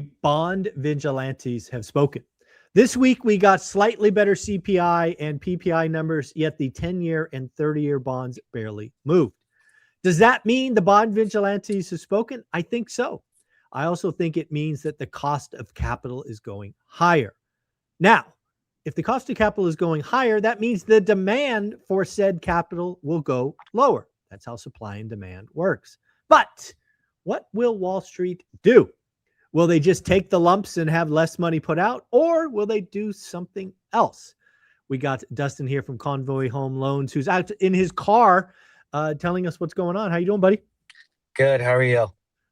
bond vigilantes have spoken. This week, we got slightly better CPI and PPI numbers, yet the 10-year and 30-year bonds barely moved. Does that mean the bond vigilantes have spoken? I think so. I also think it means that the cost of capital is going higher. Now, if the cost of capital is going higher, that means the demand for said capital will go lower. That's how supply and demand works. But what will Wall Street do? Will they just take the lumps and have less money put out, or will they do something else? We got Dustin here from Convoy Home Loans, who's out in his car telling us what's going on. How you doing, buddy? Good. How are you?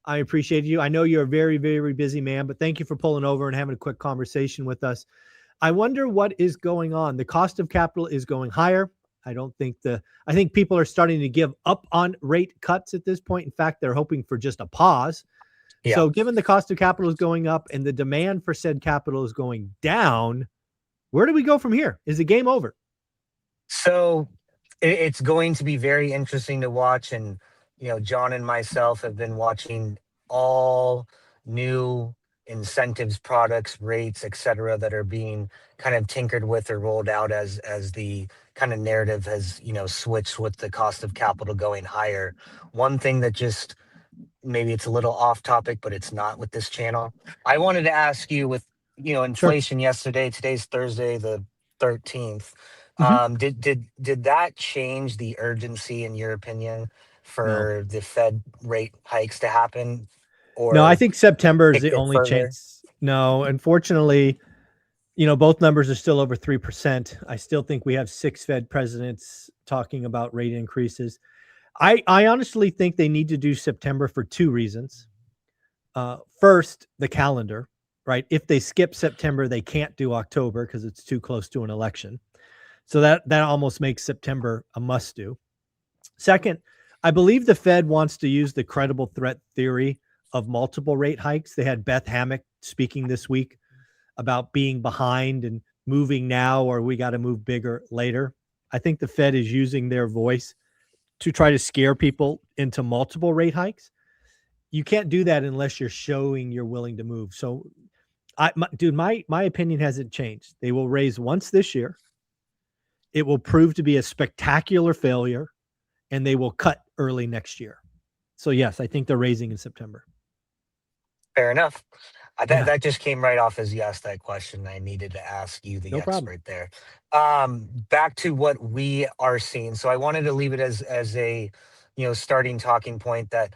I appreciate you. I know you're a very, very busy man, but thank you for pulling over and having a quick conversation with us. I wonder what is going on. The cost of capital is going higher. I think people are starting to give up on rate cuts at this point. In fact, they're hoping for just a pause. Yeah. So given the cost of capital is going up and the demand for said capital is going down, where do we go from here? Is the game over? So it's going to be very interesting to watch. And, John and myself have been watching all new incentives, products, rates, et cetera, that are being kind of tinkered with or rolled out as the kind of narrative has, switched with the cost of capital going higher. One thing that just, maybe it's a little off topic, but it's not with this channel. I wanted to ask you with, inflation yesterday, today's Thursday, the 13th. Did that change the urgency, in your opinion, for the Fed rate hikes to happen? Or no, I think September is the only chance. No, unfortunately, both numbers are still over 3%. I still think we have 6 Fed presidents talking about rate increases. I honestly think they need to do September for 2 reasons. First, the calendar, right? If they skip September, they can't do October because it's too close to an election. So that almost makes September a must do. Second, I believe the Fed wants to use the credible threat theory of multiple rate hikes. They had Beth Hammock speaking this week about being behind and moving now, or we got to move bigger later. I think the Fed is using their voice to try to scare people into multiple rate hikes. You can't do that unless you're showing you're willing to move. So, my opinion hasn't changed. They will raise once this year. It will prove to be a spectacular failure, and they will cut early next year. So, yes, I think they're raising in September. Fair enough. That just came right off as you asked that question. I needed to ask you, the expert there. Back to what we are seeing. So I wanted to leave it as a, starting talking point that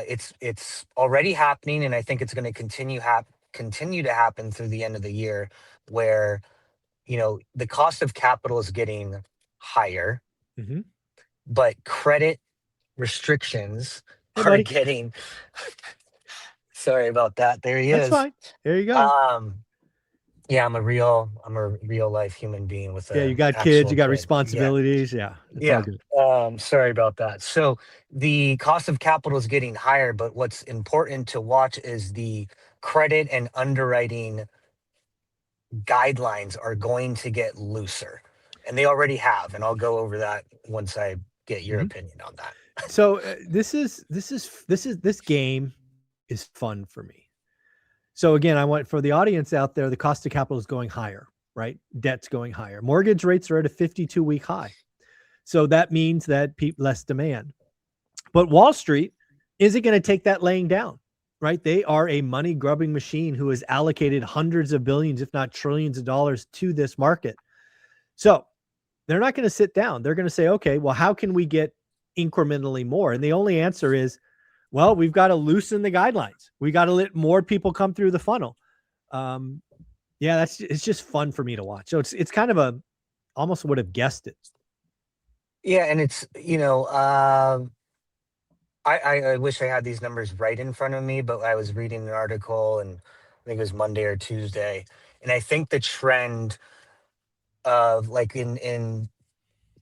it's already happening, and I think it's going to continue to happen through the end of the year, where the cost of capital is getting higher, but credit restrictions are getting. Sorry about that. There he is. That's fine. There you go. Yeah, I'm a real life human being with you got kids, you got responsibilities. Yeah. All good. Sorry about that. So the cost of capital is getting higher, but what's important to watch is the credit and underwriting guidelines are going to get looser, and they already have. And I'll go over that once I get your opinion on that. So this game is fun for me. So again, I want for the audience out there, the cost of capital is going higher, right? Debt's going higher. Mortgage rates are at a 52-week high. So that means that less demand. But Wall Street isn't going to take that laying down, right? They are a money grubbing machine who has allocated hundreds of billions, if not trillions of dollars to this market. So they're not going to sit down. They're going to say, okay, well, how can we get incrementally more? And the only answer is, well, we've got to loosen the guidelines. We got to let more people come through the funnel. It's just fun for me to watch. So it's kind of almost would have guessed it. Yeah, and it's I wish I had these numbers right in front of me, but I was reading an article, and I think it was Monday or Tuesday, and I think the trend of like in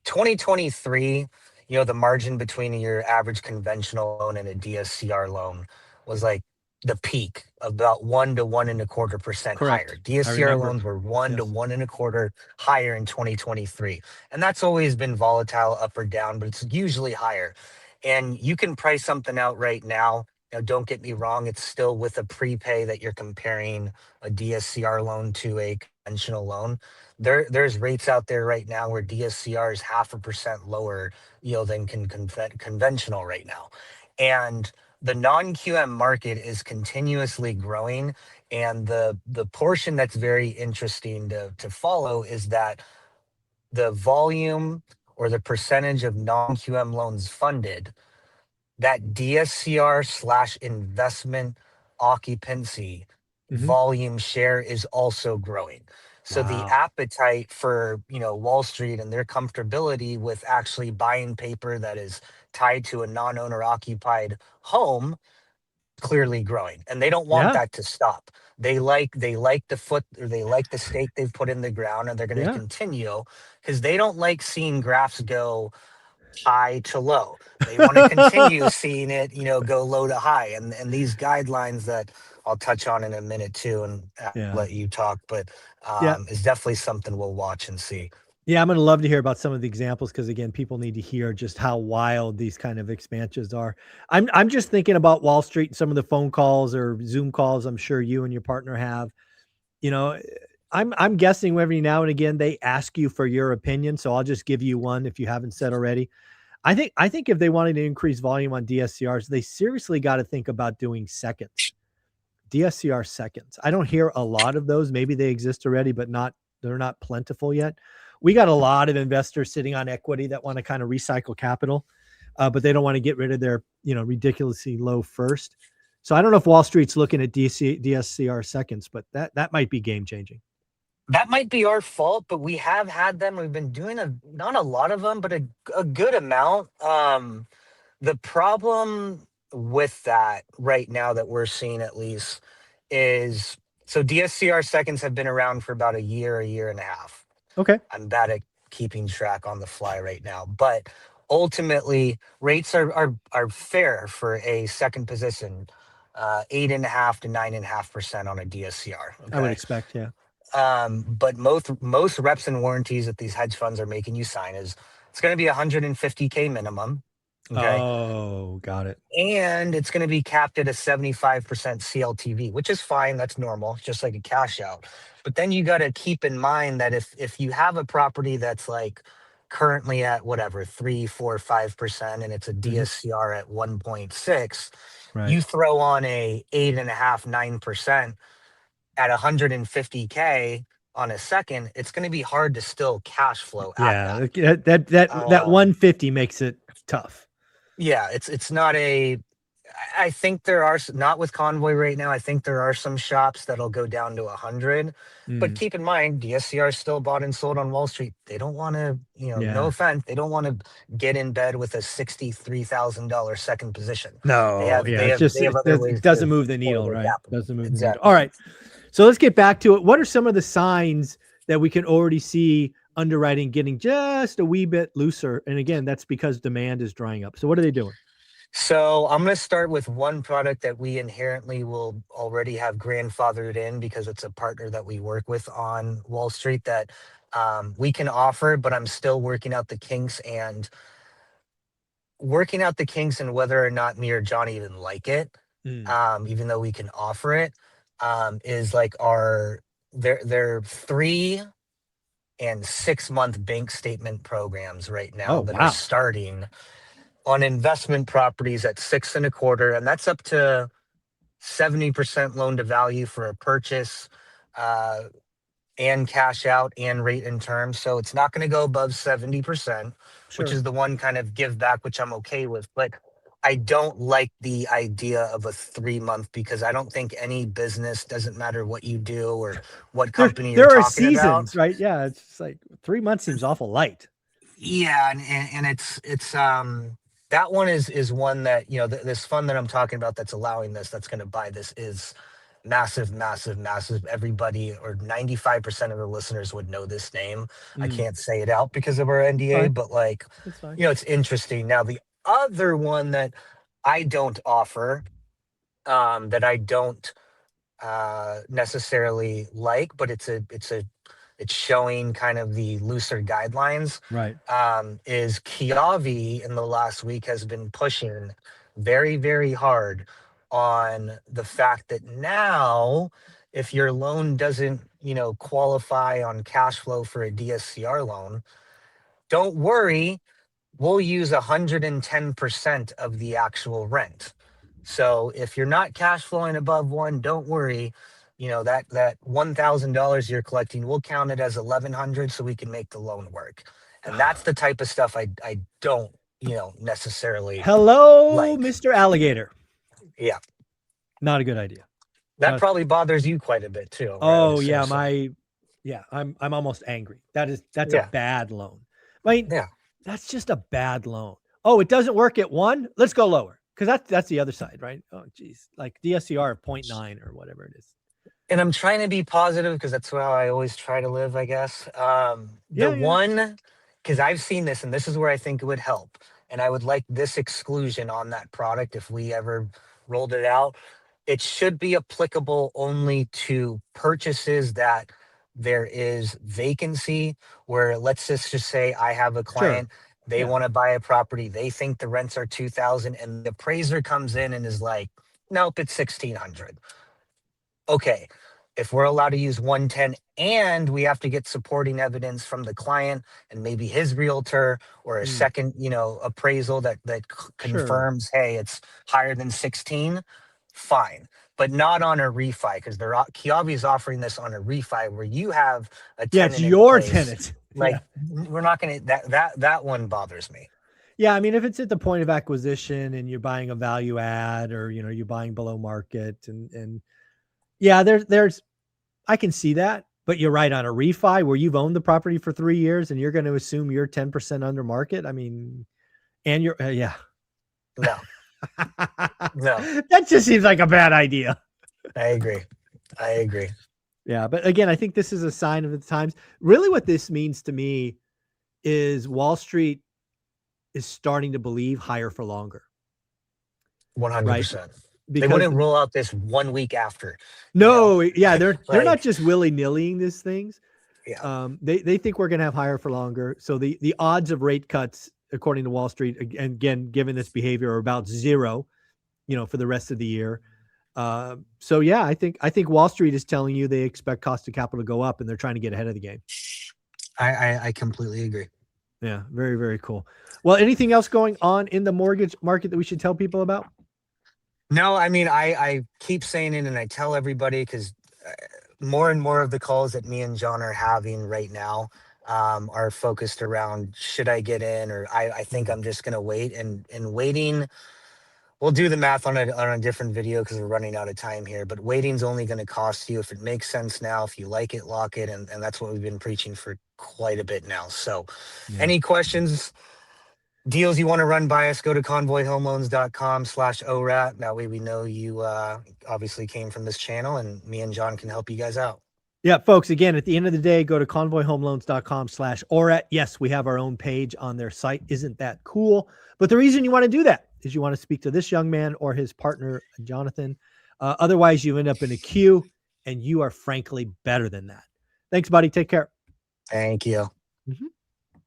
2023. The margin between your average conventional loan and a DSCR loan was like the peak, about 1 to 1.25% higher. DSCR loans were 1 to 1.25% higher in 2023. And that's always been volatile up or down, but it's usually higher. And you can price something out right now don't get me wrong, it's still with a prepay that you're comparing a DSCR loan to a conventional loan. There's rates out there right now where DSCR is 0.5% lower, than conventional right now. And the non-QM market is continuously growing. And the portion that's very interesting to follow is that the volume or the percentage of non-QM loans funded, that DSCR/investment occupancy Hmm. volume share is also growing. So the Wow. appetite for, Wall Street and their comfortability with actually buying paper that is tied to a non-owner occupied home, clearly growing, and they don't want Yeah. that to stop. They like the foot, or they like the stake they've put in the ground, and they're going to Yeah. continue because they don't like seeing graphs go high to low. They want to continue seeing it, go low to high. And these guidelines that I'll touch on in a minute too, and Yeah. let you talk, but Yeah. is definitely something we'll watch and see. Yeah, I'm going to love to hear about some of the examples because again, people need to hear just how wild these kind of expansions are. I'm just thinking about Wall Street and some of the phone calls or Zoom calls I'm sure you and your partner have. You know, I'm guessing every now and again they ask you for your opinion, so I'll just give you one if you haven't said already. I think if they wanted to increase volume on DSCRs, they seriously got to think about doing seconds. DSCR seconds. I don't hear a lot of those. Maybe they exist already, but they're not plentiful yet. We got a lot of investors sitting on equity that want to kind of recycle capital, but they don't want to get rid of their ridiculously low first. So I don't know if Wall Street's looking at DSCR seconds, but that might be game changing. That might be our fault, but we have had them. We've been doing not a lot of them, but a good amount. The problem with that right now that we're seeing, at least, is, so DSCR seconds have been around for about a year and a half. Okay. I'm bad at keeping track on the fly right now, but ultimately rates are fair for a second position, 8.5 to 9.5% on a DSCR. I would Okay. expect, yeah. But most reps and warranties that these hedge funds are making you sign is it's going to be 150K minimum. Okay. Oh, got it. And it's going to be capped at a 75% CLTV, which is fine. That's normal, just like a cash out. But then you got to keep in mind that if you have a property that's like currently at whatever 3, 4, 5%, and it's a Hmm. DSCR at 1.6, Right. you throw on a 8.5, 9% at 150K on a second, it's going to be hard to still cash flow at Yeah. that. That Um, 150 makes it tough. yeah, it's not a. I think there are not with Convoy right now. I think there are some shops that'll go down to 100, but Mm, keep in mind, DSCR is still bought and sold on Wall Street. They don't want to, no yeah. offense, they don't want to get in bed with a $63,000 second position. They No, have yeah, they it's have just they have other it ways doesn't to move the deploy needle, their right? capital. Doesn't move the needle. All Exactly. right. So let's get back to it. What are some of the signs that we can already see underwriting getting just a wee bit looser? And again, that's because demand is drying up. So what are they doing? So I'm going to start with one product that we inherently will already have grandfathered in because it's a partner that we work with on Wall Street that we can offer, but I'm still working out the kinks and whether or not me or John even like it, Mm. even though we can offer it, is like their 3 and 6 month bank statement programs right now Oh, that are wow. starting on investment properties at 6.25, and that's up to 70% loan to value for a purchase, uh, and cash out and rate and term. So it's not going to go above 70%, which Sure. is the one kind of give back, which I'm okay with. But I don't like the idea of a 3 month because I don't think any business, doesn't matter what you do or what company you're There are talking about. seasons, right? Yeah, it's just like 3 months seems awful light. Yeah, and it's that one is one that, this fund that I'm talking about that's allowing this, that's going to buy this, is massive, massive, massive. Everybody, or 95% of the listeners, would know this name. I Mm. can't say it out because of our It's NDA, fine. but like, It's fine. it's interesting. Now, the other one that I don't offer, that I don't necessarily like, but it's showing kind of the looser guidelines, Right. is Kiavi in the last week has been pushing very, very hard on the fact that now, if your loan doesn't, qualify on cash flow for a DSCR loan, don't worry, we'll use 110% of the actual rent. So if you're not cash flowing above one, don't worry. That $1,000 you're collecting, we'll count it as 1,100 so we can make the loan work. And that's the type of stuff I don't, necessarily Hello, like. Mr. Alligator. Yeah. Not a good idea. That probably bothers you quite a bit too. Oh yeah, I'm almost angry. That's a bad loan. I mean, that's just a bad loan. Oh, it doesn't work at 1. Let's go lower, because that's the other side, right? Oh, geez, like DSCR 0.9 or whatever it is. And I'm trying to be positive because that's how I always try to live, I guess. Because I've seen this, and this is where I think it would help. And I would like this exclusion on that product if we ever rolled it out. It should be applicable only to purchases that there is vacancy, where let's just say I have a client, they want to buy a property, they think the rents are 2,000, and the appraiser comes in and is like, nope, it's 1,600. Okay, if we're allowed to use 110 and we have to get supporting evidence from the client and maybe his realtor or a second, appraisal that confirms, hey, it's higher than 16, fine. But not on a refi, because Kiavi is offering this on a refi where you have a tenant. It's your tenant. Like we're not going to, that one bothers me. Yeah, I mean, if it's at the point of acquisition and you're buying a value add, or you're buying below market, and yeah, there's I can see that, but you're right, on a refi where you've owned the property for 3 years and you're going to assume you're 10% under market. I mean, and you're no. That just seems like a bad idea. I agree. Yeah, but again, I think this is a sign of the times. Really, what this means to me is Wall Street is starting to believe higher for longer. 100%. Right? They wouldn't roll out this 1 week after. No, yeah, they're not just willy-nillying these things. Yeah. They think we're going to have higher for longer. So the odds of rate cuts, according to Wall Street, again, given this behavior, are about 0, for the rest of the year. So yeah, I think Wall Street is telling you they expect cost of capital to go up, and they're trying to get ahead of the game. I completely agree. Yeah, very, very cool. Well, anything else going on in the mortgage market that we should tell people about? No, I mean, I keep saying it, and I tell everybody, because more and more of the calls that me and John are having right now are focused around, should I get in, or I think I'm just going to wait, and waiting. We'll do the math on a different video because we're running out of time here, but waiting's only going to cost you. If it makes sense now, if you like it, lock it. And that's what we've been preaching for quite a bit now. So any questions, deals you want to run by us, go to convoyhomeloans.com/ORAT. That way we know you obviously came from this channel, and me and John can help you guys out. Yeah, folks, again, at the end of the day, go to convoyhomeloans.com/ORAT. Yes, we have our own page on their site. Isn't that cool? But the reason you want to do that is you want to speak to this young man or his partner, Jonathan. Otherwise, you end up in a queue, and you are frankly better than that. Thanks, buddy. Take care. Thank you.